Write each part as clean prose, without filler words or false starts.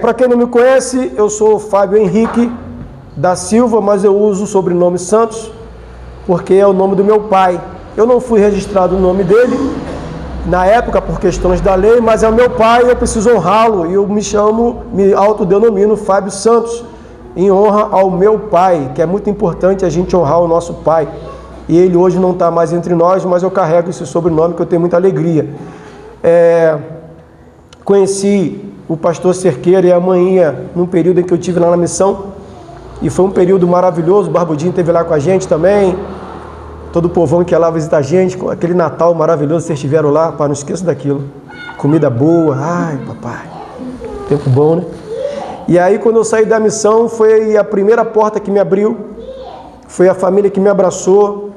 Para quem não me conhece, eu sou Fábio Henrique da Silva, mas eu uso o sobrenome Santos, porque é o nome do meu pai. Eu não fui registrado o nome dele na época por questões da lei, mas é o meu pai, eu preciso honrá-lo, e eu me autodenomino Fábio Santos, em honra ao meu pai, que é muito importante a gente honrar o nosso pai. E ele hoje não está mais entre nós, mas eu carrego esse sobrenome que eu tenho muita alegria. Conheci o pastor Cerqueira e a manhinha num período em que eu estive lá na missão, e foi um período maravilhoso. O Barbudinho esteve lá com a gente também, todo o povão que ia lá visitar a gente, com aquele Natal maravilhoso, vocês estiveram lá, não esqueça daquilo, comida boa, ai papai, tempo bom, né? E aí quando eu saí da missão, foi a primeira porta que me abriu, foi a família que me abraçou,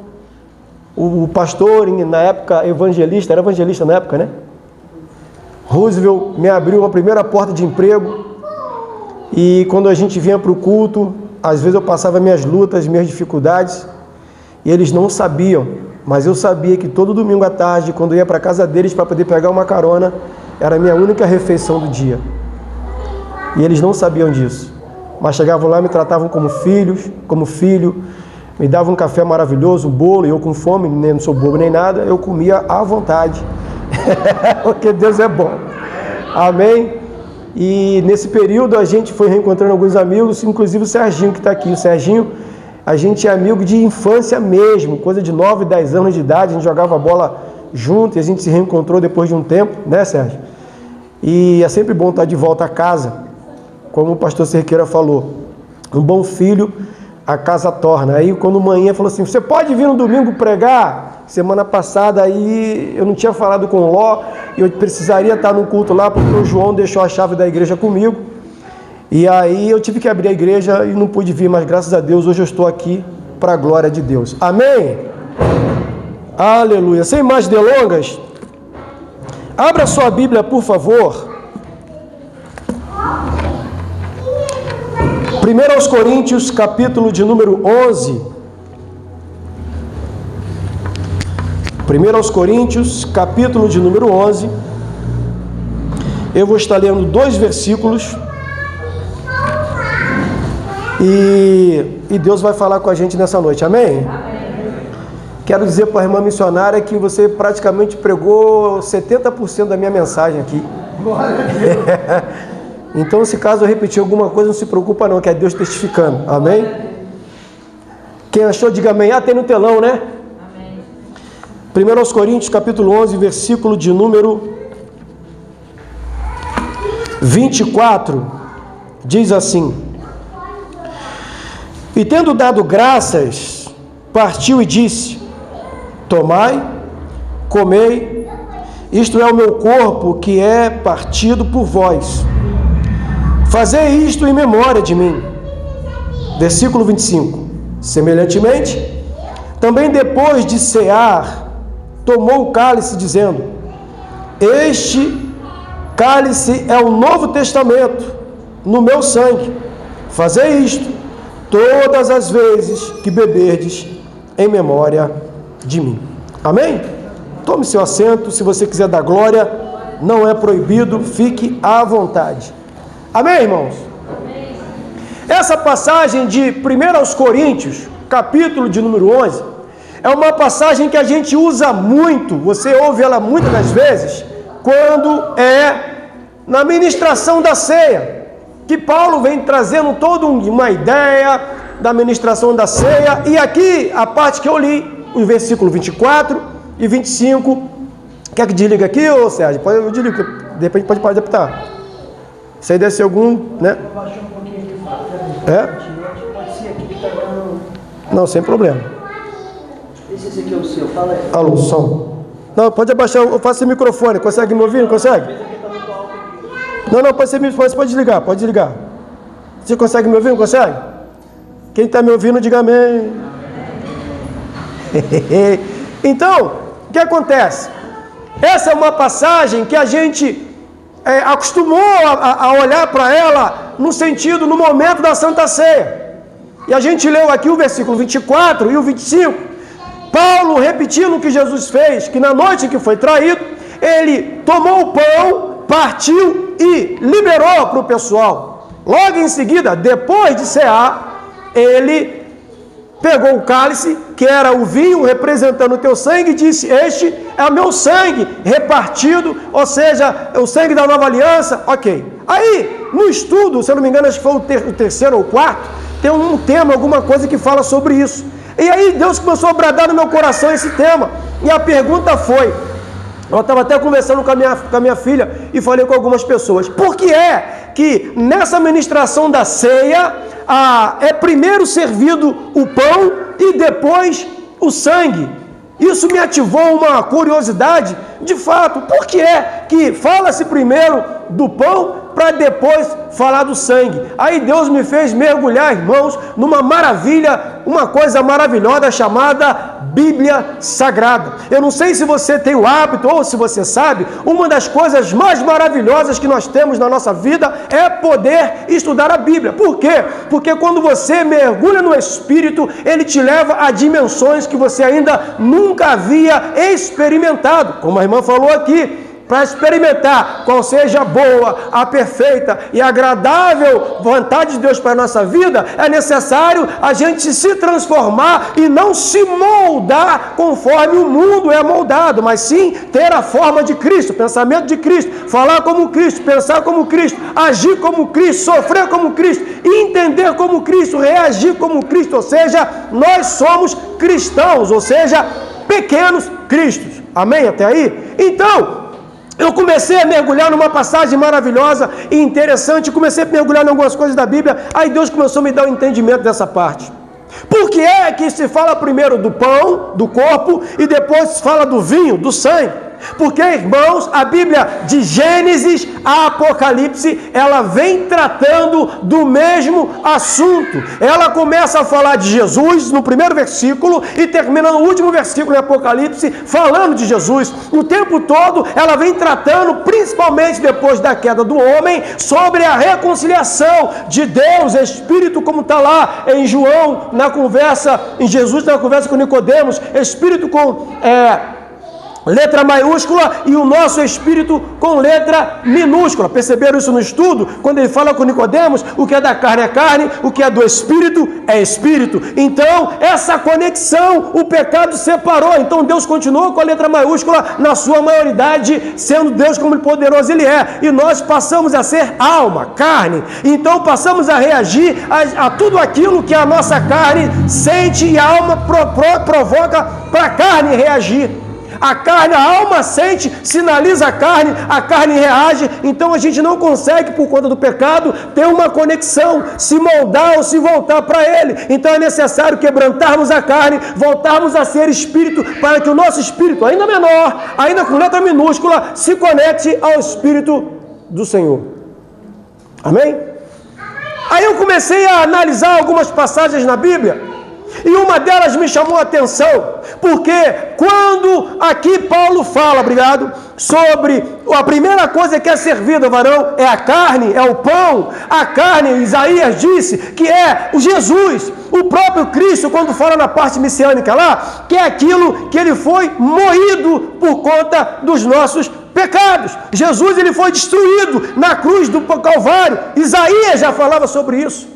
o pastor, na época era evangelista na época, né? Roosevelt me abriu a primeira porta de emprego, e quando a gente vinha para o culto, às vezes eu passava minhas lutas, minhas dificuldades, e eles não sabiam, mas eu sabia que todo domingo à tarde, quando eu ia para a casa deles para poder pegar uma carona, era a minha única refeição do dia. E eles não sabiam disso, mas chegavam lá e me tratavam como filho, me davam um café maravilhoso, um bolo, e eu com fome, não sou bobo nem nada, eu comia à vontade, porque Deus é bom, amém? E nesse período a gente foi reencontrando alguns amigos, inclusive o Serginho que está aqui. O Serginho, a gente é amigo de infância mesmo, coisa de 9, 10 anos de idade, a gente jogava bola junto e a gente se reencontrou depois de um tempo, né, Sérgio? E é sempre bom estar de volta a casa, como o pastor Cerqueira falou, um bom filho a casa torna. Aí quando manhã falou assim, você pode vir no domingo pregar? Semana passada aí eu não tinha falado com o Ló, eu precisaria estar no culto lá, porque o João deixou a chave da igreja comigo, e aí eu tive que abrir a igreja e não pude vir, mas graças a Deus hoje eu estou aqui para a glória de Deus, amém? Aleluia. Sem mais delongas, abra sua Bíblia por favor, 1 Coríntios, capítulo de número 11. 1 Coríntios, capítulo de número 11. Eu vou estar lendo 2 versículos. E Deus vai falar com a gente nessa noite, amém? Quero dizer para a irmã missionária que você praticamente pregou 70% da minha mensagem aqui. Então, se caso eu repetir alguma coisa, não se preocupa não, que é Deus testificando, amém? Quem achou, diga amém. Tem no telão, né? Amém. 1 Coríntios, capítulo 11, versículo de número 24, diz assim: E tendo dado graças, partiu e disse, tomai, comei, isto é o meu corpo que é partido por vós. Fazei isto em memória de mim. Versículo 25. Semelhantemente, também depois de cear, tomou o cálice, dizendo, este cálice é o novo testamento no meu sangue. Fazei isto todas as vezes que beberdes em memória de mim. Amém? Tome seu assento, se você quiser dar glória, não é proibido, fique à vontade. Amém, irmãos? Amém. Essa passagem de 1 Coríntios, capítulo de número 11, é uma passagem que a gente usa muito, você ouve ela muitas das vezes, quando é na ministração da ceia, que Paulo vem trazendo toda uma ideia da ministração da ceia, e aqui a parte que eu li, o versículo 24 e 25, quer que desliga aqui, ô Sérgio? Eu desligo, de repente pode adaptar. Se aí desse algum, né? Não, sem problema. Esse aqui é o seu, fala aí. Alô, som. Não, pode abaixar, eu faço o microfone, consegue me ouvir? Não consegue? Não, pode desligar, pode desligar. Você consegue me ouvir? Não consegue? Quem está me ouvindo, diga amém. Então, o que acontece? Essa é uma passagem que a gente acostumou a olhar para ela no sentido, no momento da Santa Ceia. E a gente leu aqui o versículo 24 e o 25. Paulo repetindo o que Jesus fez, que na noite que foi traído, ele tomou o pão, partiu e liberou para o pessoal. Logo em seguida, depois de cear, ele pegou o cálice, que era o vinho representando o teu sangue, e disse: este é o meu sangue repartido, ou seja, o sangue da nova aliança. Ok. Aí, no estudo, se eu não me engano, acho que foi o terceiro ou quarto, tem um tema, alguma coisa que fala sobre isso. E aí Deus começou a bradar no meu coração esse tema. E a pergunta foi, eu estava até conversando com a minha filha e falei com algumas pessoas, por que é que nessa ministração da ceia é primeiro servido o pão e depois o sangue? Isso me ativou uma curiosidade, de fato, por que é que fala-se primeiro do pão para depois falar do sangue? Aí Deus me fez mergulhar, irmãos, numa maravilha, uma coisa maravilhosa chamada Bíblia Sagrada. Eu não sei se você tem o hábito ou se você sabe, uma das coisas mais maravilhosas que nós temos na nossa vida é poder estudar a Bíblia. Por quê? Porque quando você mergulha no Espírito, ele te leva a dimensões que você ainda nunca havia experimentado. Como a irmã falou aqui, para experimentar qual seja a boa, a perfeita e agradável vontade de Deus para a nossa vida, é necessário a gente se transformar e não se moldar conforme o mundo é moldado, mas sim ter a forma de Cristo, pensamento de Cristo, falar como Cristo, pensar como Cristo, agir como Cristo, sofrer como Cristo, entender como Cristo, reagir como Cristo, ou seja, nós somos cristãos, ou seja, pequenos cristos. Amém? Até aí? Então, eu comecei a mergulhar numa passagem maravilhosa e interessante, comecei a mergulhar em algumas coisas da Bíblia, aí Deus começou a me dar um entendimento dessa parte. Por que é que se fala primeiro do pão, do corpo, e depois se fala do vinho, do sangue? Porque, irmãos, a Bíblia de Gênesis a Apocalipse, ela vem tratando do mesmo assunto. Ela começa a falar de Jesus no primeiro versículo e termina no último versículo em Apocalipse falando de Jesus. O tempo todo ela vem tratando, principalmente depois da queda do homem, sobre a reconciliação de Deus, Espírito, como está lá em João, na conversa, em Jesus na conversa com Nicodemos, Espírito com letra maiúscula e o nosso espírito com letra minúscula. Perceberam isso no estudo? Quando ele fala com Nicodemos, o que é da carne é carne, o que é do espírito é espírito. Então, essa conexão, o pecado separou. Então, Deus continuou com a letra maiúscula na sua maioridade, sendo Deus como poderoso Ele é. E nós passamos a ser alma, carne. Então, passamos a reagir a tudo aquilo que a nossa carne sente e a alma provoca para a carne reagir. A carne, a alma sente, sinaliza a carne reage, então a gente não consegue, por conta do pecado, ter uma conexão, se moldar ou se voltar para Ele. Então é necessário quebrantarmos a carne, voltarmos a ser espírito, para que o nosso espírito, ainda menor, ainda com letra minúscula, se conecte ao Espírito do Senhor. Amém? Aí eu comecei a analisar algumas passagens na Bíblia, e uma delas me chamou a atenção, porque quando aqui Paulo fala, sobre a primeira coisa que é servida, varão, é a carne, é o pão. A carne, Isaías disse que é o Jesus, o próprio Cristo, quando fala na parte messiânica lá, que é aquilo que ele foi moído por conta dos nossos pecados. Jesus, ele foi destruído na cruz do Calvário. Isaías já falava sobre isso.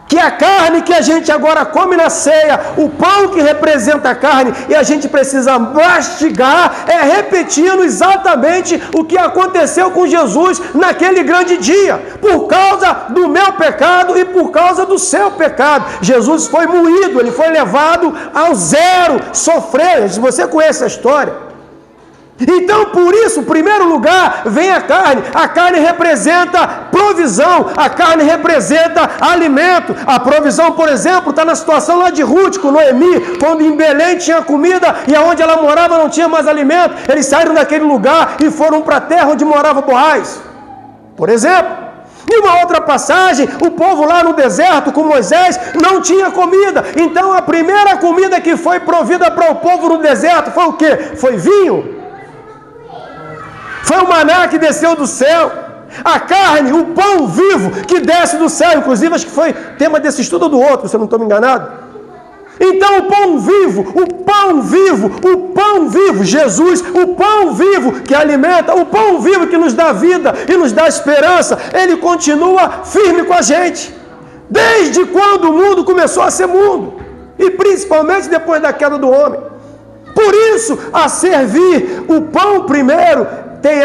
Que a carne que a gente agora come na ceia, o pão que representa a carne, e a gente precisa mastigar, é repetindo exatamente o que aconteceu com Jesus naquele grande dia, por causa do meu pecado e por causa do seu pecado. Jesus foi moído, ele foi levado ao zero, sofrer. Se você conhece a história. Então, por isso, em primeiro lugar, vem a carne representa provisão, a carne representa alimento. A provisão, por exemplo, está na situação lá de Ruth com Noemi, quando em Belém tinha comida e aonde ela morava não tinha mais alimento, eles saíram daquele lugar e foram para a terra onde morava Boaz, por exemplo. E uma outra passagem, o povo lá no deserto com Moisés não tinha comida, então a primeira comida que foi provida para o povo no deserto foi o quê? Foi vinho. Foi o maná que desceu do céu, a carne, o pão vivo que desce do céu. Inclusive, acho que foi tema desse estudo ou do outro, se eu não estou me enganado. Então o pão vivo, Jesus, o pão vivo que alimenta, o pão vivo que nos dá vida e nos dá esperança, ele continua firme com a gente. Desde quando o mundo começou a ser mundo, e principalmente depois da queda do homem. Por isso, a servir o pão primeiro tem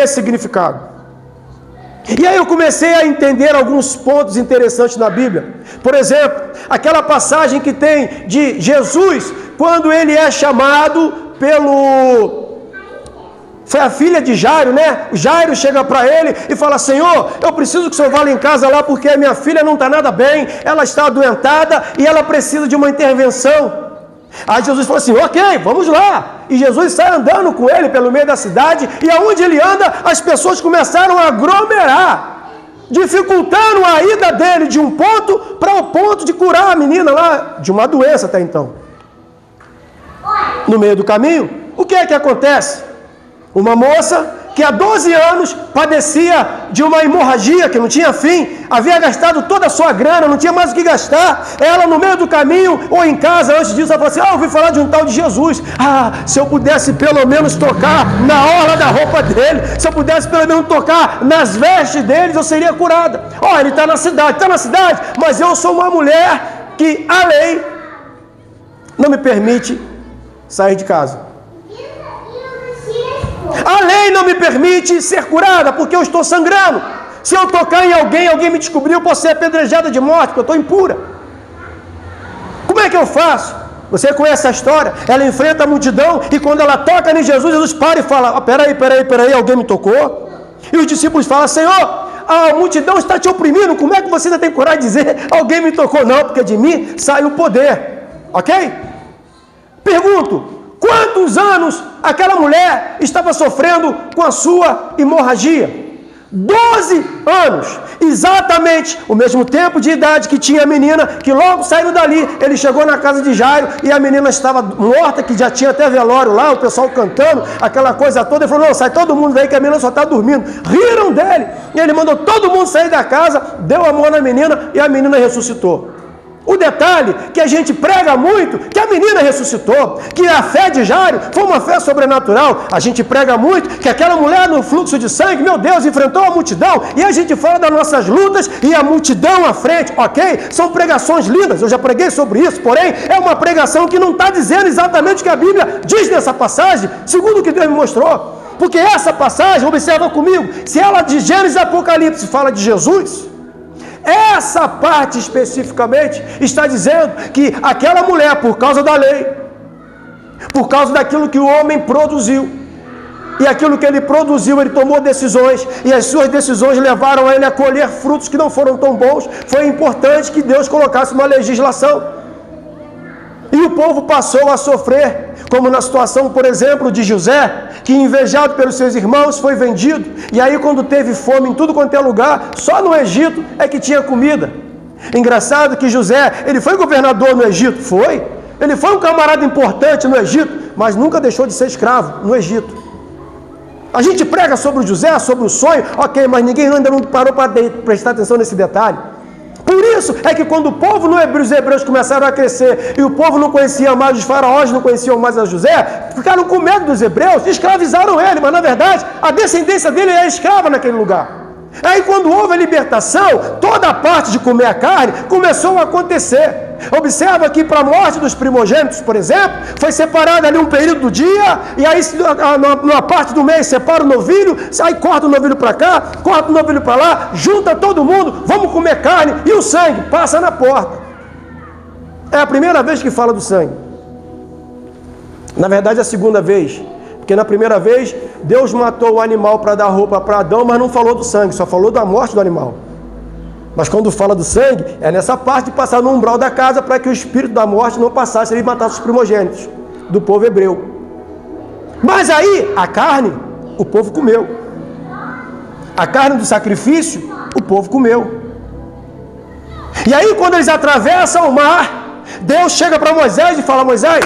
esse significado. E aí eu comecei a entender alguns pontos interessantes na Bíblia. Por exemplo, aquela passagem que tem de Jesus, quando ele é chamado foi a filha de Jairo, né? O Jairo chega para ele e fala: Senhor, eu preciso que o Senhor vá lá em casa lá, porque a minha filha não está nada bem, ela está adoentada e ela precisa de uma intervenção. Aí Jesus falou assim: ok, vamos lá. E Jesus sai andando com ele pelo meio da cidade, e aonde ele anda, as pessoas começaram a aglomerar, dificultando a ida dele de um ponto para o ponto de curar a menina lá de uma doença até então. No meio do caminho, o que é que acontece? Uma moça que há 12 anos padecia de uma hemorragia que não tinha fim, havia gastado toda a sua grana, não tinha mais o que gastar. Ela, no meio do caminho ou em casa, antes disso, ela falou assim: eu ouvi falar de um tal de Jesus. Se eu pudesse pelo menos tocar na orla da roupa dele, se eu pudesse pelo menos tocar nas vestes deles, eu seria curada. Ele está na cidade, mas eu sou uma mulher que a lei não me permite sair de casa. A lei não me permite ser curada porque eu estou sangrando. Se eu tocar em alguém me descobriu, eu posso ser apedrejada de morte, porque eu estou impura. Como é que eu faço? Você conhece a história? Ela enfrenta a multidão e quando ela toca em Jesus, Jesus para e fala: peraí, alguém me tocou? E os discípulos falam: Senhor, a multidão está te oprimindo, como é que você ainda tem coragem de dizer alguém me tocou? Não, porque de mim sai o poder. Ok? Pergunto: quantos anos aquela mulher estava sofrendo com a sua hemorragia? 12 anos, exatamente o mesmo tempo de idade que tinha a menina, que logo saindo dali, ele chegou na casa de Jairo e a menina estava morta, que já tinha até velório lá, o pessoal cantando, aquela coisa toda. Ele falou: não, sai todo mundo daí que a menina só está dormindo. Riram dele, e ele mandou todo mundo sair da casa, deu a mão na menina e a menina ressuscitou. O detalhe que a gente prega muito, que a menina ressuscitou, que a fé de Jairo foi uma fé sobrenatural. A gente prega muito que aquela mulher no fluxo de sangue, meu Deus, enfrentou a multidão, e a gente fala das nossas lutas e a multidão à frente, ok? São pregações lindas, eu já preguei sobre isso, porém é uma pregação que não está dizendo exatamente o que a Bíblia diz nessa passagem, segundo o que Deus me mostrou. Porque essa passagem, observa comigo, se ela de Gênesis e Apocalipse fala de Jesus, essa parte especificamente está dizendo que aquela mulher, por causa da lei, por causa daquilo que o homem produziu, e aquilo que ele produziu, ele tomou decisões, e as suas decisões levaram ele a colher frutos que não foram tão bons. Foi importante que Deus colocasse uma legislação, e o povo passou a sofrer, como na situação, por exemplo, de José, que invejado pelos seus irmãos foi vendido, e aí quando teve fome em tudo quanto é lugar, só no Egito é que tinha comida. Engraçado que José, ele foi governador no Egito, ele foi um camarada importante no Egito, mas nunca deixou de ser escravo no Egito. A gente prega sobre o José, sobre o sonho, ok, mas ninguém ainda não parou para prestar atenção nesse detalhe. Por isso é que quando o povo os hebreus começaram a crescer e o povo não conhecia mais, os faraós não conheciam mais a José, ficaram com medo dos hebreus, escravizaram ele, mas na verdade a descendência dele é escrava naquele lugar. Aí quando houve a libertação, toda a parte de comer a carne começou a acontecer. Observa que para a morte dos primogênitos, por exemplo, foi separado ali um período do dia, e aí numa parte do mês separa o novilho, aí corta o novilho para cá, corta o novilho para lá, junta todo mundo, vamos comer carne, e o sangue passa na porta. É a primeira vez que fala do sangue. Na verdade é a segunda vez. Porque na primeira vez, Deus matou o animal para dar roupa para Adão, mas não falou do sangue, só falou da morte do animal. Mas quando fala do sangue, é nessa parte de passar no umbral da casa para que o espírito da morte não passasse e matasse os primogênitos do povo hebreu. Mas aí, a carne, o povo comeu. A carne do sacrifício, o povo comeu. E aí, quando eles atravessam o mar, Deus chega para Moisés e fala: Moisés,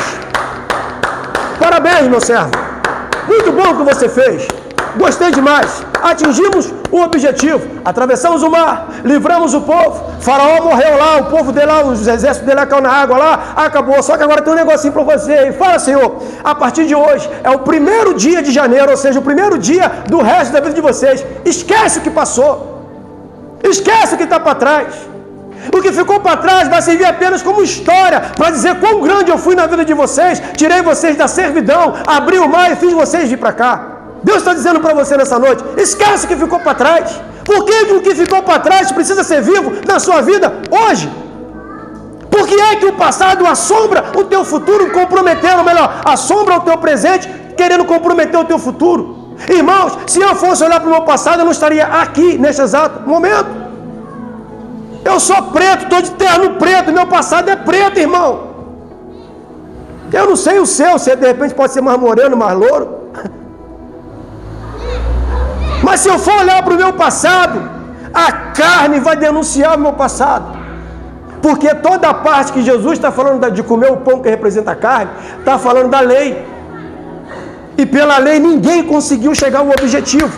parabéns, meu servo. Muito bom o que você fez. Gostei demais. Atingimos O objetivo, atravessamos o mar, livramos o povo, Faraó morreu lá, o povo dele lá, os exércitos dele caiu na água lá, acabou. Só que agora tem um negocinho para você. E fala, Senhor, a partir de hoje, é o primeiro dia de janeiro, ou seja, o primeiro dia do resto da vida de vocês. Esquece o que passou. Esquece o que está para trás. O que ficou para trás vai servir apenas como história, para dizer quão grande eu fui na vida de vocês, tirei vocês da servidão, abri o mar e fiz vocês vir para cá. Deus está dizendo para você nessa noite, esquece o que ficou para trás. Por que o que ficou para trás precisa ser vivo na sua vida hoje? Por que é que o passado assombra o teu futuro, comprometendo, melhor, assombra o teu presente, querendo comprometer o teu futuro? Irmãos, se eu fosse olhar para o meu passado, eu não estaria aqui nesse exato momento. Eu sou preto, estou de terno preto, meu passado é preto, irmão. Eu não sei o seu, você de repente pode ser mais moreno, mais louro. Mas se eu for olhar para o meu passado, a carne vai denunciar o meu passado. Porque toda a parte que Jesus está falando de comer o pão que representa a carne, está falando da lei. E pela lei ninguém conseguiu chegar ao objetivo.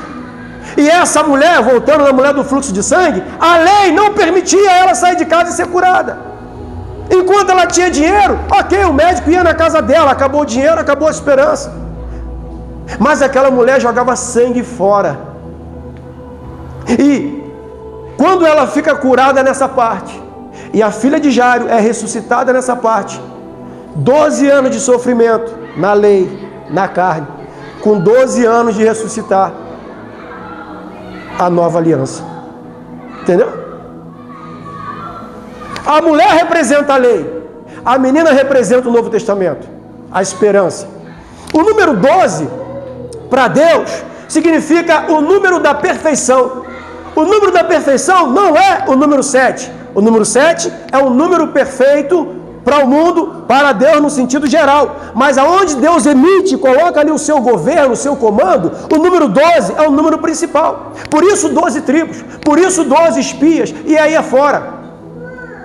E essa mulher, voltando na mulher do fluxo de sangue, a lei não permitia ela sair de casa e ser curada. Enquanto ela tinha dinheiro, ok, o médico ia na casa dela, acabou o dinheiro, acabou a esperança. Mas aquela mulher jogava sangue fora. E quando ela fica curada nessa parte, e a filha de Jairo é ressuscitada nessa parte, 12 anos de sofrimento na lei, na carne, com 12 anos de ressuscitar a nova aliança. Entendeu? A mulher representa a lei, a menina representa o Novo Testamento, a esperança. O número 12, para Deus, significa o número da perfeição. O número da perfeição não é o número 7. O número 7 é um número perfeito para o mundo, para Deus no sentido geral. Mas aonde Deus emite, coloca ali o seu governo, o seu comando, o número 12 é o número principal. Por isso 12 tribos, por isso 12 espias, e aí afora.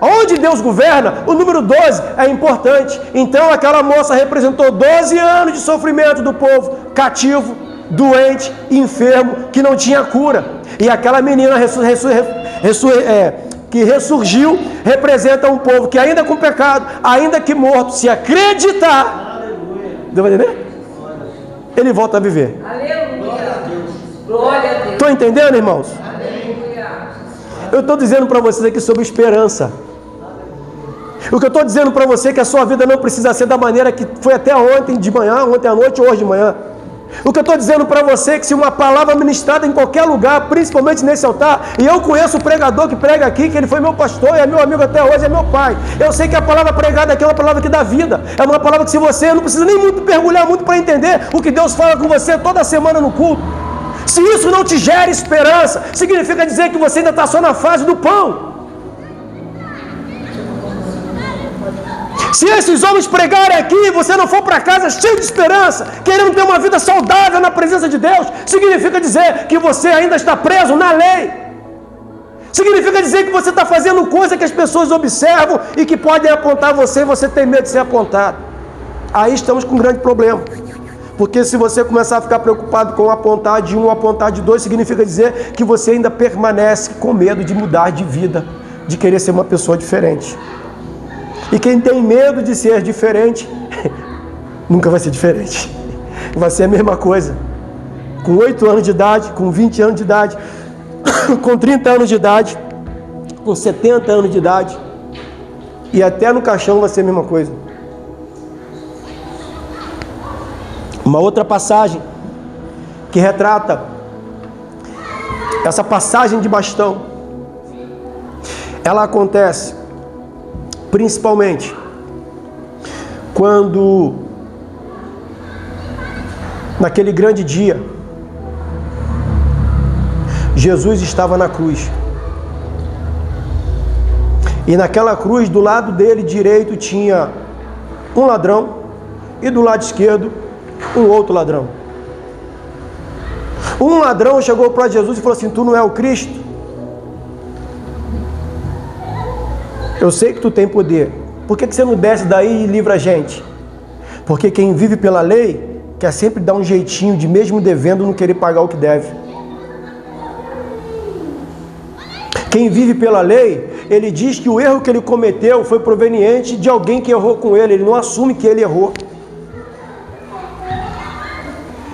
Onde Deus governa, o número 12 é importante. Então aquela moça representou 12 anos de sofrimento do povo cativo, doente, enfermo, que não tinha cura. E aquela menina que ressurgiu representa um povo que ainda com pecado, ainda que morto, se acreditar, deu para entender? Ele volta a viver. Aleluia. Glória a Deus. Estão entendendo, irmãos? Aleluia. Eu estou dizendo para vocês aqui sobre esperança. O que eu estou dizendo para você é que a sua vida não precisa ser da maneira que foi até ontem de manhã, ontem à noite ou hoje de manhã. O que eu estou dizendo para você é que se uma palavra ministrada em qualquer lugar, principalmente nesse altar, e eu conheço o pregador que prega aqui, que ele foi meu pastor e é meu amigo até hoje, é meu pai. Eu sei que a palavra pregada aqui é uma palavra que dá vida. É uma palavra que se você não precisa nem muito mergulhar muito para entender o que Deus fala com você toda semana no culto. Se isso não te gera esperança, significa dizer que você ainda está só na fase do pão. Se esses homens pregarem aqui e você não for para casa cheio de esperança, querendo ter uma vida saudável na presença de Deus, significa dizer que você ainda está preso na lei. Significa dizer que você está fazendo coisa que as pessoas observam e que podem apontar você e você tem medo de ser apontado. Aí estamos com um grande problema. Porque se você começar a ficar preocupado com apontar de um ou apontar de dois, significa dizer que você ainda permanece com medo de mudar de vida, de querer ser uma pessoa diferente. E quem tem medo de ser diferente, nunca vai ser diferente. Vai ser a mesma coisa. Com 8 anos de idade, com 20 anos de idade, com 30 anos de idade, com 70 anos de idade. E até no caixão vai ser a mesma coisa. Uma outra passagem que retrata essa passagem de bastão, ela acontece principalmente quando, naquele grande dia, Jesus estava na cruz. E naquela cruz, do lado dele direito, tinha um ladrão e do lado esquerdo, um outro ladrão. Um ladrão chegou para Jesus e falou assim: tu não é o Cristo? Eu sei que tu tem poder. Por que você não desce daí e livra a gente? Porque quem vive pela lei quer sempre dar um jeitinho de, mesmo devendo, não querer pagar o que deve. Quem vive pela lei, ele diz que o erro que ele cometeu foi proveniente de alguém que errou com ele. Ele não assume que ele errou.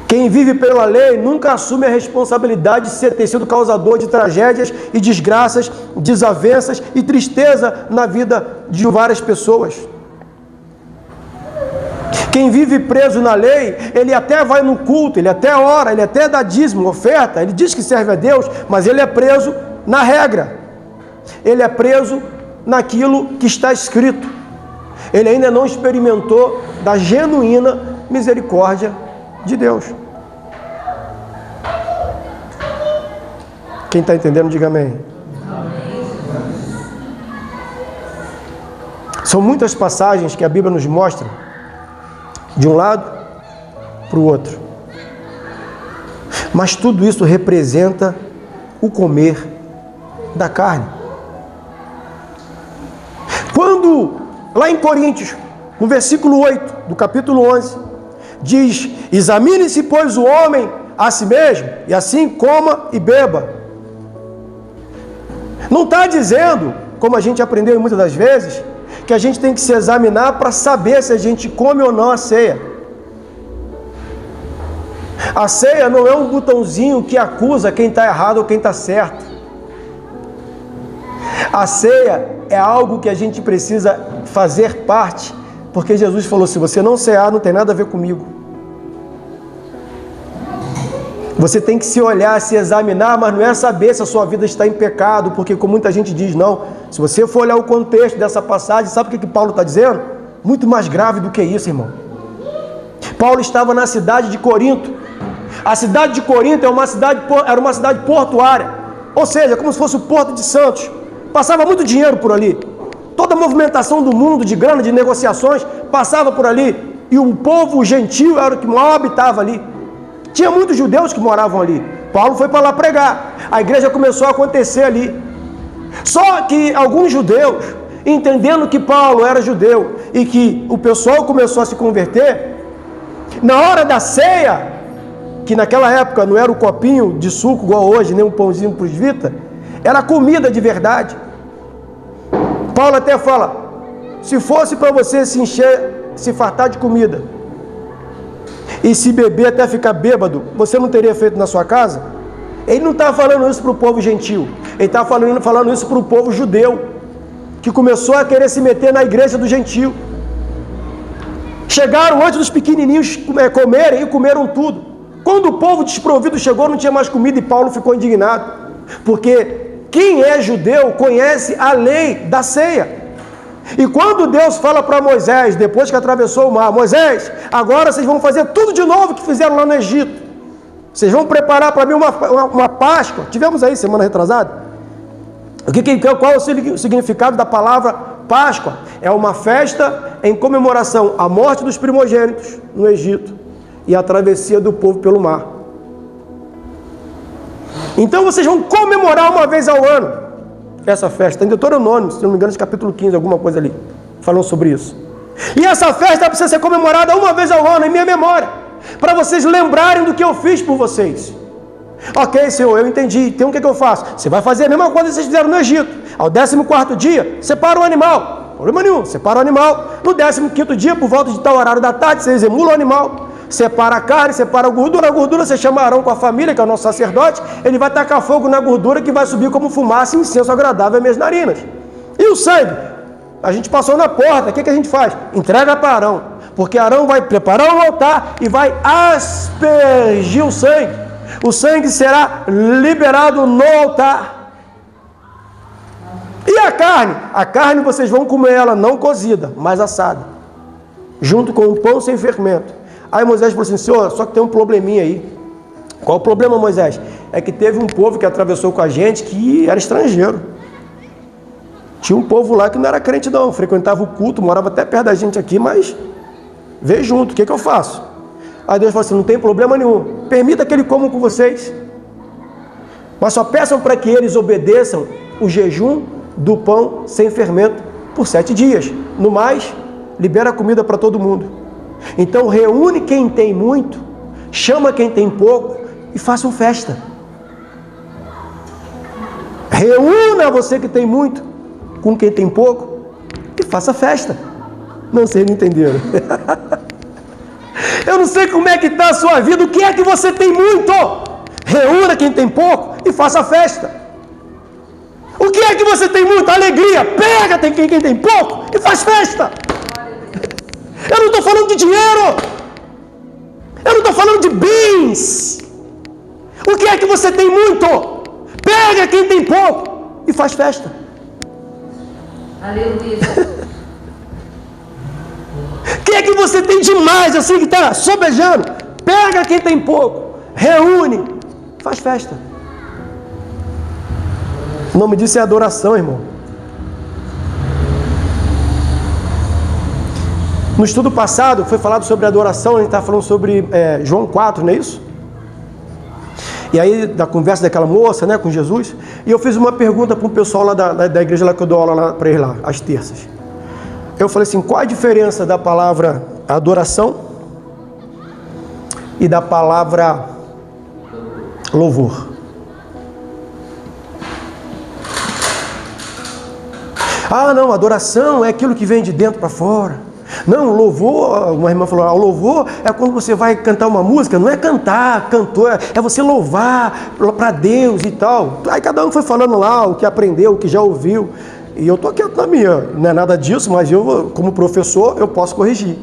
Quem vive pela lei nunca assume a responsabilidade de ter sido causador de tragédias e desgraças, desavenças e tristeza na vida de várias pessoas. Quem vive preso na lei, ele até vai no culto, ele até ora, ele até dá dízimo, oferta, ele diz que serve a Deus, mas ele é preso na regra. Ele é preso naquilo que está escrito. Ele ainda não experimentou da genuína misericórdia de Deus. Quem está entendendo, diga amém. São muitas passagens que a Bíblia nos mostra, de um lado para o outro. Mas tudo isso representa o comer da carne. Quando, lá em Coríntios, no versículo 8 do capítulo 11, diz: examine-se, pois, o homem a si mesmo, e assim coma e beba. Não está dizendo, como a gente aprendeu muitas das vezes, que a gente tem que se examinar para saber se a gente come ou não a ceia. A ceia não é um botãozinho que acusa quem está errado ou quem está certo. A ceia é algo que a gente precisa fazer parte, porque Jesus falou: se você não cear, não tem nada a ver comigo. Você tem que se olhar, se examinar, mas não é saber se a sua vida está em pecado, porque como muita gente diz, não. Se você for olhar o contexto dessa passagem, sabe o que Paulo está dizendo? Muito mais grave do que isso, irmão. Paulo estava na cidade de Corinto. A cidade de Corinto era uma cidade portuária, ou seja, como se fosse o Porto de Santos. Passava muito dinheiro por ali. Toda a movimentação do mundo, de grana, de negociações, passava por ali. E o povo gentil era o que maior habitava ali. Tinha muitos judeus que moravam ali. Paulo foi para lá pregar. A igreja começou a acontecer ali. Só que alguns judeus, entendendo que Paulo era judeu e que o pessoal começou a se converter, na hora da ceia, que naquela época não era o copinho de suco igual hoje, nem um pãozinho para os vita, era comida de verdade. Paulo até fala: se fosse para você se encher, se fartar de comida e se beber até ficar bêbado, você não teria feito na sua casa? Ele não está falando isso para o povo gentil, ele está falando isso para o povo judeu, que começou a querer se meter na igreja do gentil. Chegaram antes dos pequenininhos comerem e comeram tudo. Quando o povo desprovido chegou, não tinha mais comida e Paulo ficou indignado, porque quem é judeu conhece a lei da ceia. E quando Deus fala para Moisés, depois que atravessou o mar: Moisés, agora vocês vão fazer tudo de novo que fizeram lá no Egito. Vocês vão preparar para mim uma Páscoa. Tivemos aí semana retrasada. Qual é o significado da palavra Páscoa? É uma festa em comemoração à morte dos primogênitos no Egito e a travessia do povo pelo mar. Então vocês vão comemorar uma vez ao ano essa festa. Em Deuteronômio, se não me engano, capítulo 15, alguma coisa ali, falando sobre isso. E essa festa precisa ser comemorada uma vez ao ano, em minha memória, para vocês lembrarem do que eu fiz por vocês. Ok, Senhor, eu entendi. Então o que eu faço? Você vai fazer a mesma coisa que vocês fizeram no Egito. Ao 14º dia, separa o animal. Problema nenhum, separa o animal. No 15º dia, por volta de tal horário da tarde, você exemula o animal. Separa a carne, separa a gordura. A gordura você chama Arão com a família, que é o nosso sacerdote. Ele vai tacar fogo na gordura, que vai subir como fumaça e incenso agradável às minhas narinas. E o sangue? A gente passou na porta. O que a gente faz? Entrega para Arão. Porque Arão vai preparar um altar e vai aspergir o sangue. O sangue será liberado no altar. E a carne? A carne vocês vão comer ela não cozida, mas assada, junto com o pão sem fermento. Aí Moisés falou assim: Senhor, só que tem um probleminha aí. Qual o problema, Moisés? É que teve um povo que atravessou com a gente que era estrangeiro. Tinha um povo lá que não era crente não, frequentava o culto, morava até perto da gente aqui, mas veio junto. O que eu faço? Aí Deus falou assim: não tem problema nenhum, permita que ele coma com vocês, mas só peçam para que eles obedeçam o jejum do pão sem fermento por 7 dias. No mais, libera comida para todo mundo. Então reúne quem tem muito, chama quem tem pouco e façam festa. É Reúna você que tem muito com quem tem pouco e faça festa. Não sei, não entenderam. Eu não sei como é que está a sua vida. O que é que você tem muito? Reúna quem tem pouco e faça festa. O que é que você tem muito? Alegria. Pega quem tem pouco e faz festa. Eu não estou falando de dinheiro. Eu não estou falando de bens. O que é que você tem muito? Pega quem tem pouco e faz festa. Aleluia. O que é que você tem demais, assim que está sobejando? Pega quem tem pouco, reúne, faz festa. O nome disso é adoração, irmão. No estudo passado foi falado sobre adoração, a gente está falando sobre João 4, não é isso? E aí, da conversa daquela moça, né, com Jesus, e eu fiz uma pergunta para o pessoal lá da igreja lá que eu dou aula para eles lá, às terças. Eu falei assim, qual a diferença da palavra adoração e da palavra louvor? Ah, não, adoração é aquilo que vem de dentro para fora. Não, louvor, uma irmã falou, o louvor é quando você vai cantar uma música, não é cantar, cantor, é você louvar para Deus e tal. Aí cada um foi falando lá o que aprendeu, o que já ouviu. E eu estou quieto na minha, não é nada disso, mas eu, como professor, eu posso corrigir.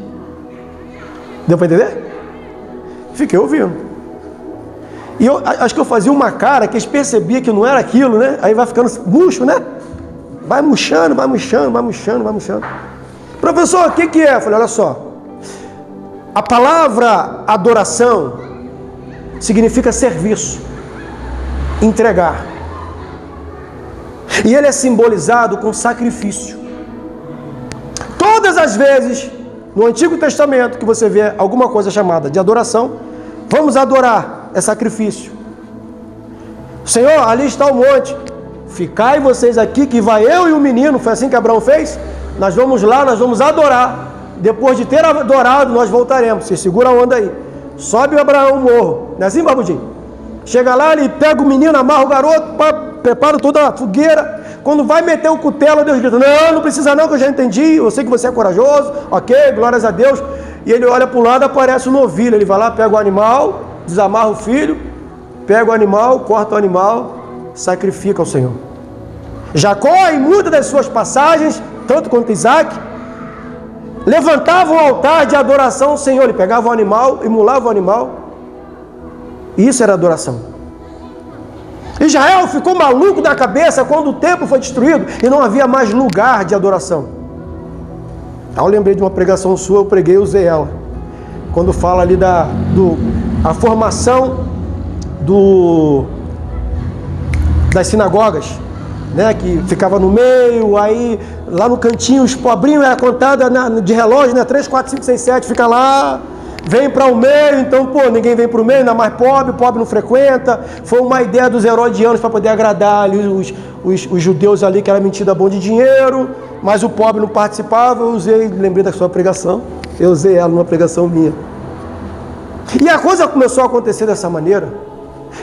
Deu para entender? Fiquei ouvindo. E eu acho que eu fazia uma cara que eles percebiam que não era aquilo, né? Aí vai ficando murcho, né? Vai murchando, vai murchando, vai murchando, vai murchando. Professor, o que é? Eu falei, olha só. A palavra adoração significa serviço, entregar. E ele é simbolizado com sacrifício. Todas as vezes no Antigo Testamento que você vê alguma coisa chamada de adoração, vamos adorar, é sacrifício. Senhor, ali está o monte. Ficai vocês aqui que vai eu e o menino. Foi assim que Abraão fez? Nós vamos lá, nós vamos adorar. Depois de ter adorado, nós voltaremos. Você segura a onda aí. Sobe o Abraão o morro. Não é assim, Babudinho? Chega lá, ele pega o menino, amarra o garoto, prepara toda a fogueira. Quando vai meter o cutelo, Deus grita, não precisa não, que eu já entendi. Eu sei que você é corajoso. Ok, glórias a Deus. E ele olha para o lado, aparece um novilho. Ele vai lá, pega o animal, desamarra o filho, pega o animal, corta o animal, sacrifica ao Senhor. Jacó, em muitas das suas passagens, tanto quanto Isaac, levantava um altar de adoração ao Senhor. Ele pegava o animal, imolava o animal. Isso era adoração. Israel ficou maluco da cabeça quando o templo foi destruído e não havia mais lugar de adoração. Aí eu lembrei de uma pregação sua, eu preguei e usei ela. Quando fala ali a formação das sinagogas, né, que ficava no meio, aí lá no cantinho os pobrinhos era contada de relógio, né, 3, 4, 5, 6, 7, fica lá, vem para o meio, então ninguém vem para o meio, ainda mais pobre não frequenta. Foi uma ideia dos herodianos para poder agradar ali os judeus ali, que era metida bom de dinheiro, mas o pobre não participava. Eu lembrei da sua pregação, eu usei ela numa pregação minha. E a coisa começou a acontecer dessa maneira,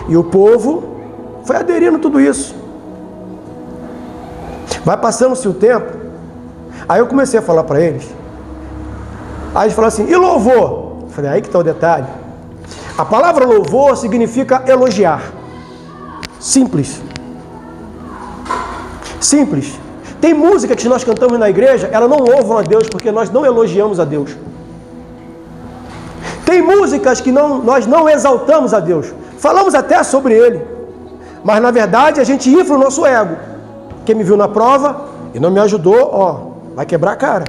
e o povo foi aderindo a tudo isso. Vai passando-se o tempo, aí eu comecei a falar para eles. Aí eles falaram assim, e louvor? Eu falei, aí que está o detalhe. A palavra louvor significa elogiar. Simples. Simples. Tem música que nós cantamos na igreja, ela não louvam a Deus, porque nós não elogiamos a Deus. Tem músicas que nós não exaltamos a Deus. Falamos até sobre Ele, mas na verdade a gente infla o nosso ego. Quem me viu na prova e não me ajudou, vai quebrar a cara.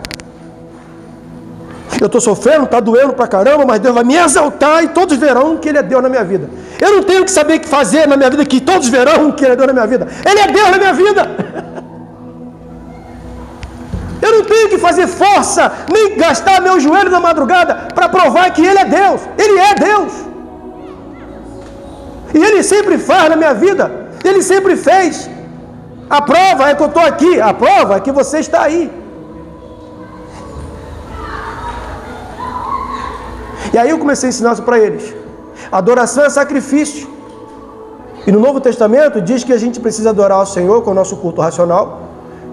Eu estou sofrendo, está doendo pra caramba, mas Deus vai me exaltar e todos verão que Ele é Deus na minha vida. Eu não tenho que saber o que fazer na minha vida, que todos verão que Ele é Deus na minha vida. Ele é Deus na minha vida. Eu não tenho que fazer força, nem gastar meu joelho na madrugada para provar que Ele é Deus. Ele é Deus. E Ele sempre faz na minha vida. Ele sempre fez. A prova é que eu estou aqui. A prova é que você está aí. E aí eu comecei a ensinar isso para eles. Adoração é sacrifício. E no Novo Testamento diz que a gente precisa adorar ao Senhor com o nosso culto racional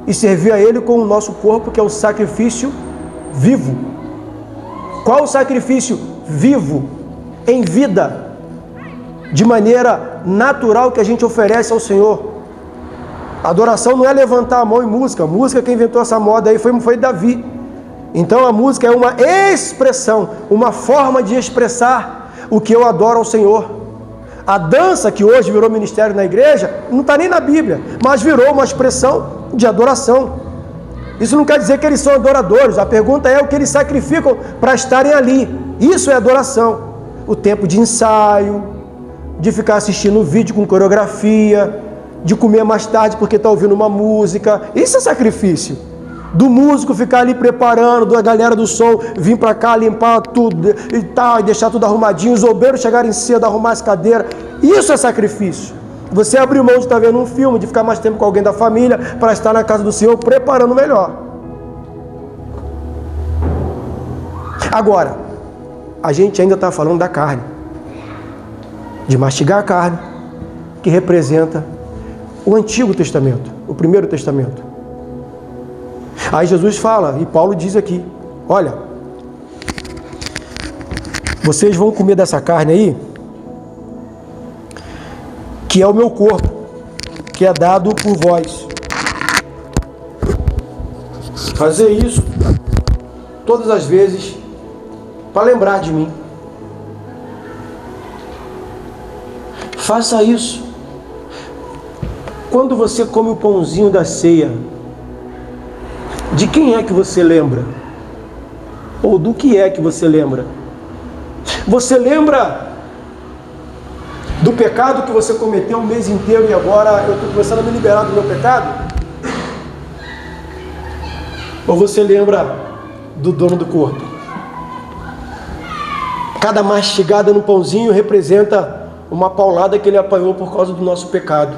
e servir a Ele com o nosso corpo, que é o sacrifício vivo. Qual o sacrifício vivo? Em vida, de maneira natural, que a gente oferece ao Senhor. Adoração não é levantar a mão em música. Música, quem inventou essa moda aí foi Davi. Então a música é uma expressão, uma forma de expressar o que eu adoro ao Senhor. A dança, que hoje virou ministério na igreja, não está nem na Bíblia, mas virou uma expressão de adoração. Isso não quer dizer que eles são adoradores. A pergunta é o que eles sacrificam para estarem ali. Isso é adoração. O tempo de ensaio, de ficar assistindo um vídeo com coreografia, de comer mais tarde porque está ouvindo uma música. Isso é sacrifício. Do músico ficar ali preparando, da galera do som vir para cá, limpar tudo e tal, e deixar tudo arrumadinho, os obreiros chegarem cedo, arrumar as cadeiras. Isso é sacrifício. Você abrir mão de estar vendo um filme, de ficar mais tempo com alguém da família, para estar na casa do Senhor preparando melhor. Agora, a gente ainda está falando da carne, de mastigar a carne, que representa o Antigo Testamento, o Primeiro Testamento. Aí Jesus fala, e Paulo diz aqui, olha, vocês vão comer dessa carne aí, que é o meu corpo, que é dado por vós. Fazer isso todas as vezes para lembrar de mim. Faça isso. Quando você come o pãozinho da ceia, de quem é que você lembra? Ou do que é que você lembra? Você lembra do pecado que você cometeu o mês inteiro e agora eu estou começando a me liberar do meu pecado? Ou você lembra do dono do corpo? Cada mastigada no pãozinho representa uma paulada que ele apanhou por causa do nosso pecado.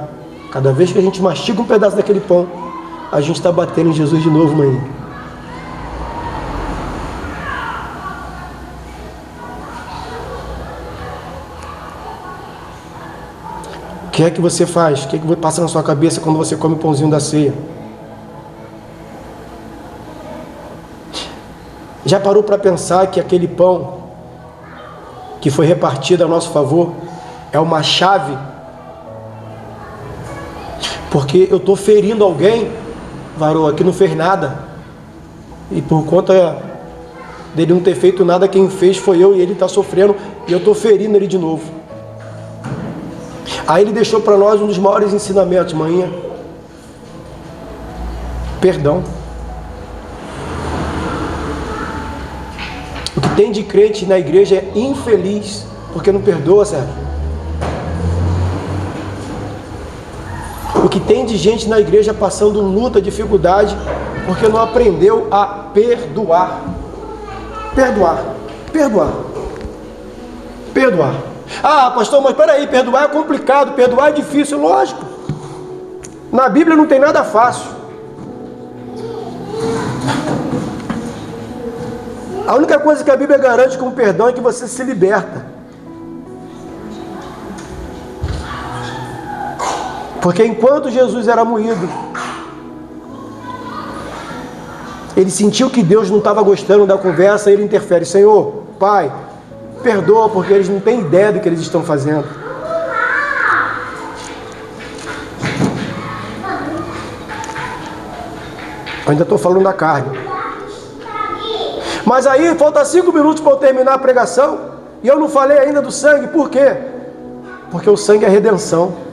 Cada vez que a gente mastiga um pedaço daquele pão, a gente está batendo em Jesus de novo, mãe. O que é que você faz? O que é que passa na sua cabeça quando você come o pãozinho da ceia? Já parou para pensar que aquele pão que foi repartido a nosso favor é uma chave? Porque eu estou ferindo alguém, varou, que não fez nada, e por conta dele não ter feito nada, quem fez foi eu, e ele está sofrendo, e eu estou ferindo ele de novo. Aí ele deixou para nós um dos maiores ensinamentos, manhã: perdão. O que tem de crente na igreja é infeliz porque não perdoa, Sérgio. O que tem de gente na igreja passando luta, dificuldade, porque não aprendeu a perdoar. Perdoar. Ah, pastor, mas peraí, perdoar é complicado, perdoar é difícil, lógico. Na Bíblia não tem nada fácil. A única coisa que a Bíblia garante com o perdão é que você se liberta. Porque enquanto Jesus era moído, ele sentiu que Deus não estava gostando da conversa, ele interfere: Senhor, Pai, perdoa, porque eles não têm ideia do que eles estão fazendo. Eu ainda estou falando da carne. Mas aí, falta 5 minutos para eu terminar a pregação, e eu não falei ainda do sangue. Por quê? Porque o sangue é redenção.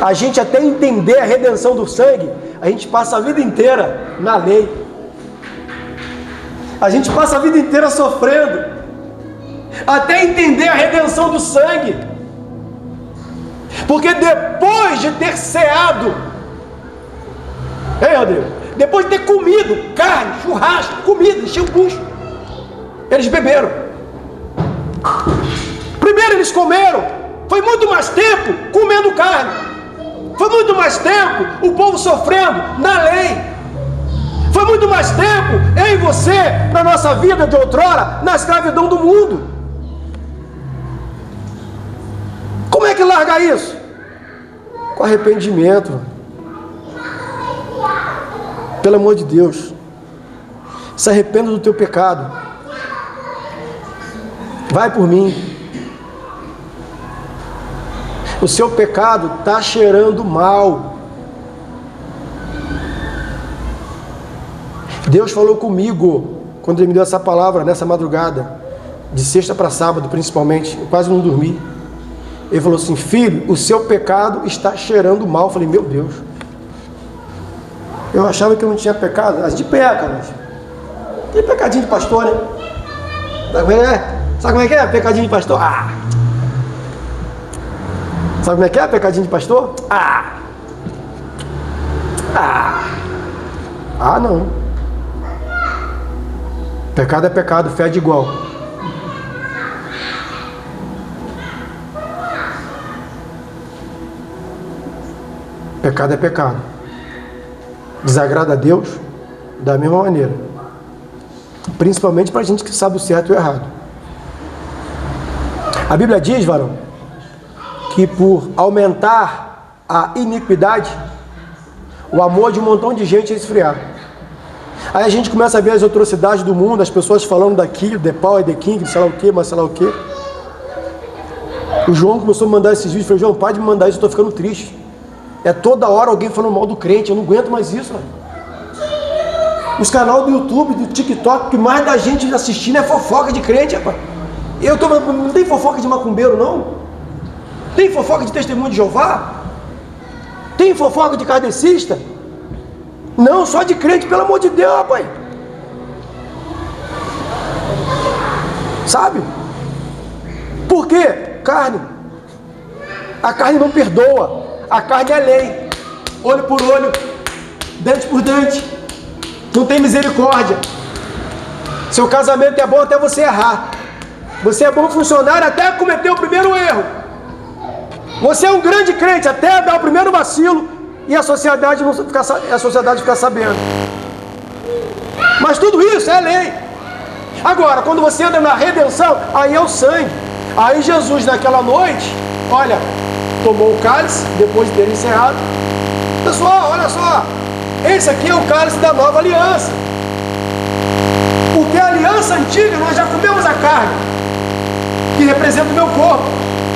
A gente até entender a redenção do sangue, a gente passa a vida inteira na lei. A gente passa a vida inteira sofrendo, até entender a redenção do sangue. Porque depois de ter ceado, Rodrigo, depois de ter comido carne, churrasco, comida, encheu o bucho, eles beberam. Primeiro eles comeram, foi muito mais tempo comendo carne. Foi muito mais tempo o povo sofrendo na lei. Foi muito mais tempo eu e você, na nossa vida de outrora, na escravidão do mundo. largar isso? Com arrependimento. Pelo amor de Deus. Se arrependa do teu pecado. Vai por mim. O seu pecado está cheirando mal. Deus falou comigo quando Ele me deu essa palavra nessa madrugada, de sexta para sábado principalmente. Eu quase não dormi. Ele falou assim: filho, o seu pecado está cheirando mal. Eu falei: meu Deus. Eu achava que eu não tinha pecado. As de peca, mas tem pecadinho de pastor, né? Sabe como é que é? Pecadinho de pastor? Ah! Sabe como é que é? Pecadinho de pastor? Ah! Ah! Ah, não. Pecado é pecado, fede igual. Pecado é pecado. Desagrada a Deus da mesma maneira. Principalmente para a gente que sabe o certo e o errado. A Bíblia diz, varão, que por aumentar a iniquidade, o amor de um montão de gente ia esfriar. Aí a gente começa a ver as atrocidades do mundo, as pessoas falando daquilo, The Power, The King, sei lá o que, mas sei lá o que. O João começou a mandar esses vídeos. Eu falei: João, pode me mandar isso, eu estou ficando triste. É toda hora alguém falando mal do crente, eu não aguento mais isso. Mano. Os canais do YouTube, do TikTok, que mais da gente assistindo é fofoca de crente, rapaz. Não tem fofoca de macumbeiro, não? Tem fofoca de testemunho de Jeová? Tem fofoca de kardecista? Não, só de crente, pelo amor de Deus, rapaz. Sabe? Por quê? Carne. A carne não perdoa. A carne é lei. Olho por olho, dente por dente. Não tem misericórdia. Seu casamento é bom até você errar. Você é bom funcionário até cometer o primeiro erro. Você é um grande crente até dar o primeiro vacilo e a sociedade ficar sabendo. Mas tudo isso é lei. Agora, quando você entra na redenção, aí é o sangue. Aí Jesus naquela noite, olha, tomou o cálice, depois de ter encerrado. Pessoal, olha só, esse aqui é o cálice da nova aliança. Porque a aliança antiga, nós já comemos a carne, que representa o meu corpo,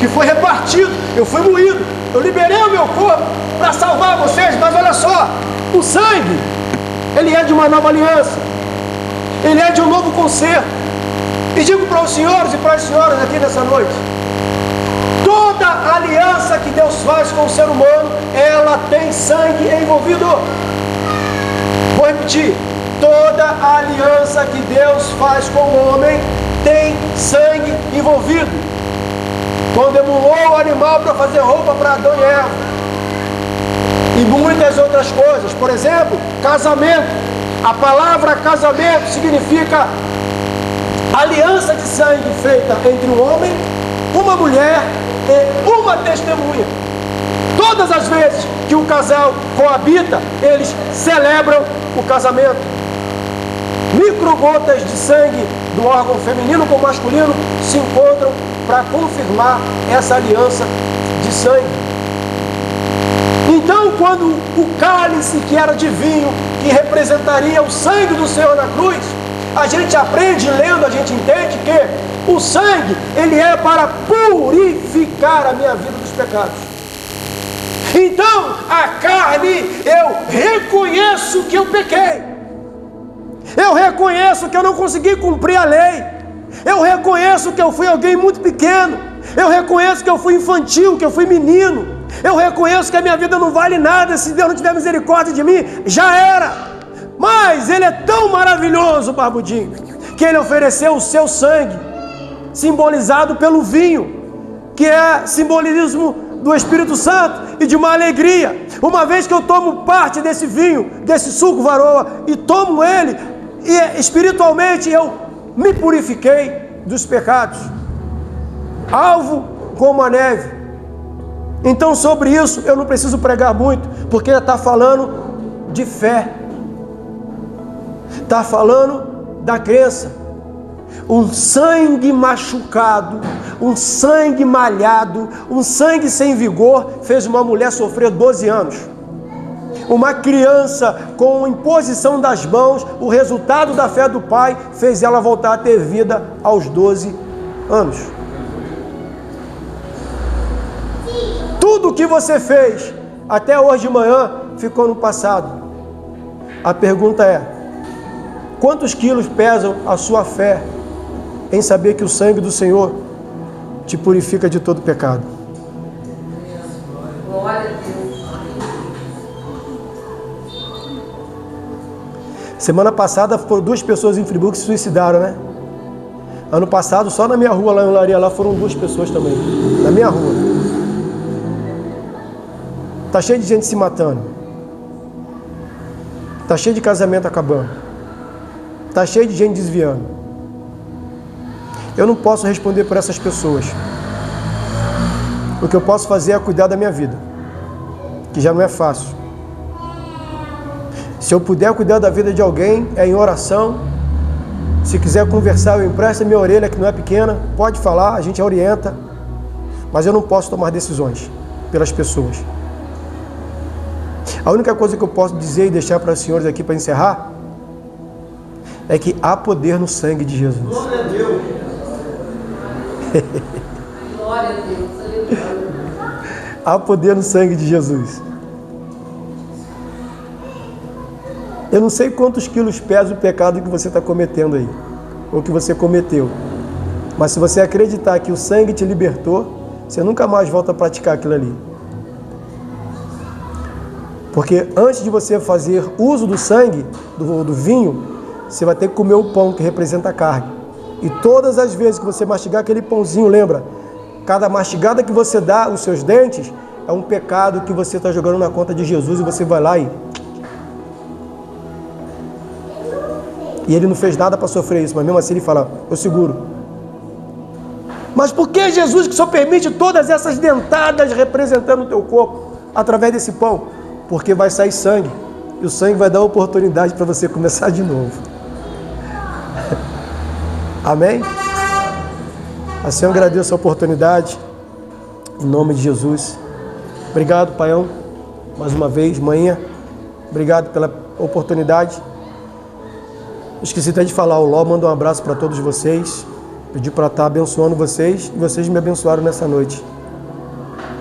que foi repartido, eu fui moído, eu liberei o meu corpo para salvar vocês. Mas olha só, o sangue, ele é de uma nova aliança, ele é de um novo concerto. E digo para os senhores e para as senhoras aqui nessa noite: toda aliança que Deus faz com o ser humano, ela tem sangue envolvido. Vou repetir: toda aliança que Deus faz com o homem tem sangue envolvido. Quando emulou o animal para fazer roupa para Adão e Eva, e muitas outras coisas. Por exemplo, casamento. A palavra casamento significa aliança de sangue feita entre um homem, uma mulher e uma testemunha. Todas as vezes que o casal coabita, eles celebram o casamento. Microgotas de sangue do órgão feminino com o masculino se encontram para confirmar essa aliança de sangue. Então, quando o cálice que era de vinho, que representaria o sangue do Senhor na cruz, a gente aprende lendo, a gente entende que o sangue, ele é para purificar a minha vida dos pecados. Então, a carne, eu reconheço que eu pequei. Eu reconheço que eu não consegui cumprir a lei. Eu reconheço que eu fui alguém muito pequeno. Eu reconheço que eu fui infantil, que eu fui menino. Eu reconheço que a minha vida não vale nada. Se Deus não tiver misericórdia de mim, já era. Mas Ele é tão maravilhoso, Barbudinho, que Ele ofereceu o seu sangue, simbolizado pelo vinho, que é simbolismo do Espírito Santo e de uma alegria. Uma vez que eu tomo parte desse vinho, desse suco varoa, e tomo ele, e espiritualmente eu me purifiquei dos pecados, alvo como a neve. Então, sobre isso eu não preciso pregar muito, porque está falando de fé, está falando da crença. Um sangue machucado, um sangue malhado, um sangue sem vigor fez uma mulher sofrer 12 anos. Uma criança com imposição das mãos, o resultado da fé do pai, fez ela voltar a ter vida aos 12 anos. Tudo o que você fez até hoje de manhã ficou no passado. A pergunta é: quantos quilos pesam a sua fé em saber que o sangue do Senhor te purifica de todo pecado? Glória a Deus. Semana passada foram 2 pessoas em Friburgo que se suicidaram, né? Ano passado, só na minha rua, lá em Olaria, lá foram 2 pessoas também. Na minha rua. Tá cheio de gente se matando. Tá cheio de casamento acabando. Tá cheio de gente desviando. Eu não posso responder por essas pessoas. O que eu posso fazer é cuidar da minha vida, que já não é fácil. Se eu puder cuidar da vida de alguém, é em oração. Se quiser conversar, eu empresto a minha orelha, que não é pequena, pode falar, a gente orienta. Mas eu não posso tomar decisões pelas pessoas. A única coisa que eu posso dizer e deixar para os senhores aqui para encerrar é que há poder no sangue de Jesus. Glória a Deus. Glória a Deus. Há poder no sangue de Jesus. Eu não sei quantos quilos pesa o pecado que você está cometendo aí, ou que você cometeu. Mas se você acreditar que o sangue te libertou, você nunca mais volta a praticar aquilo ali. Porque antes de você fazer uso do sangue, do vinho, você vai ter que comer o pão que representa a carne. E todas as vezes que você mastigar aquele pãozinho, lembra, cada mastigada que você dá, os seus dentes, é um pecado que você está jogando na conta de Jesus, e você vai lá e ele não fez nada para sofrer isso, mas mesmo assim ele fala: eu seguro. Mas por que Jesus que só permite todas essas dentadas representando o teu corpo através desse pão? Porque vai sair sangue, e o sangue vai dar oportunidade para você começar de novo. Amém? Assim eu agradeço a oportunidade, em nome de Jesus. Obrigado, Paião, mais uma vez, manhã. Obrigado pela oportunidade. Esqueci até de falar, o Ló manda um abraço para todos vocês. Pedi para estar abençoando vocês, e vocês me abençoaram nessa noite.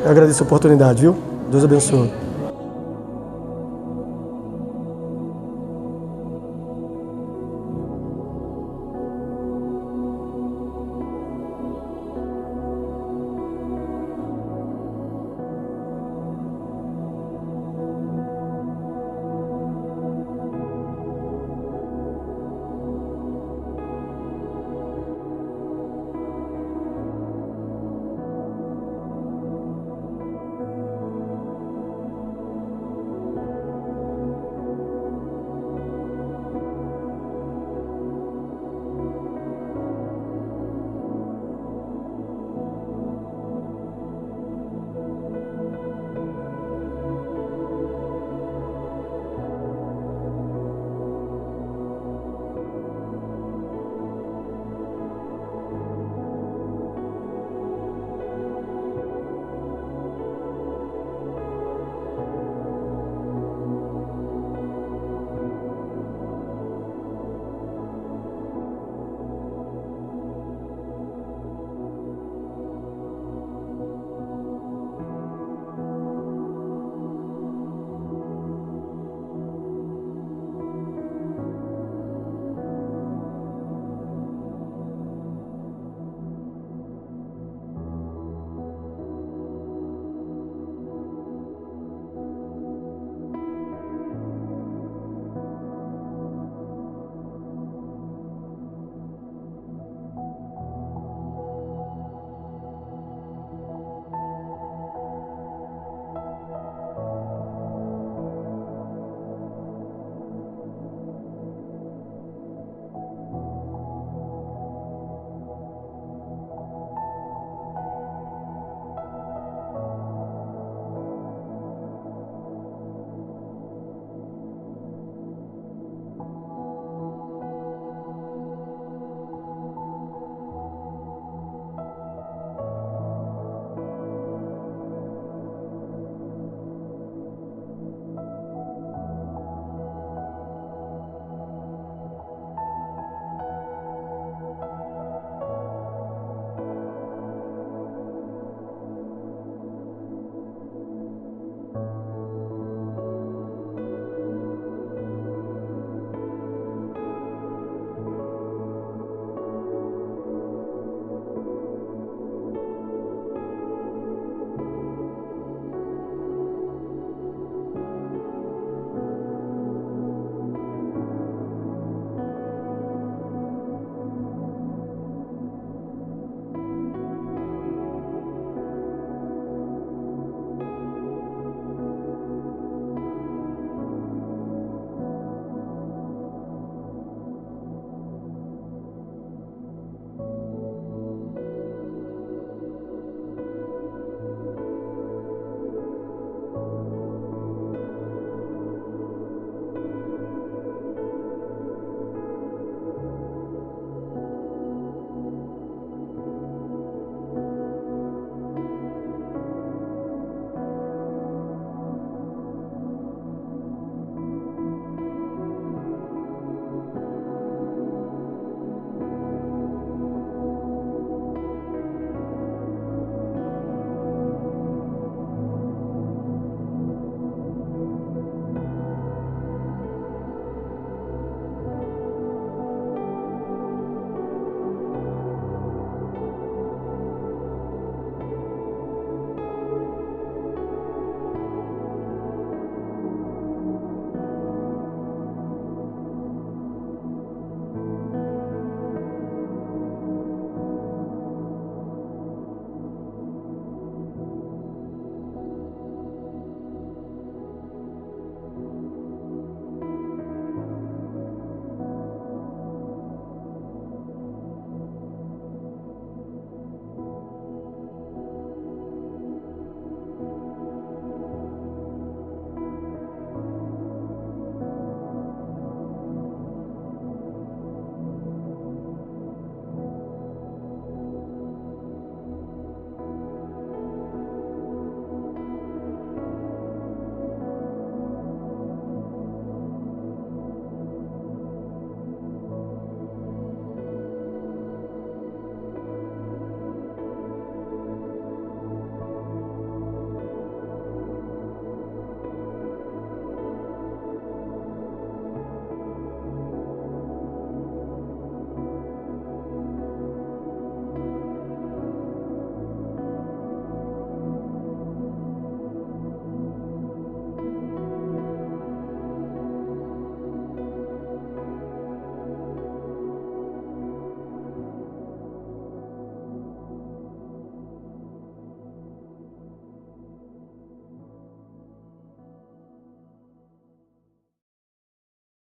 Eu agradeço a oportunidade, viu? Deus abençoe.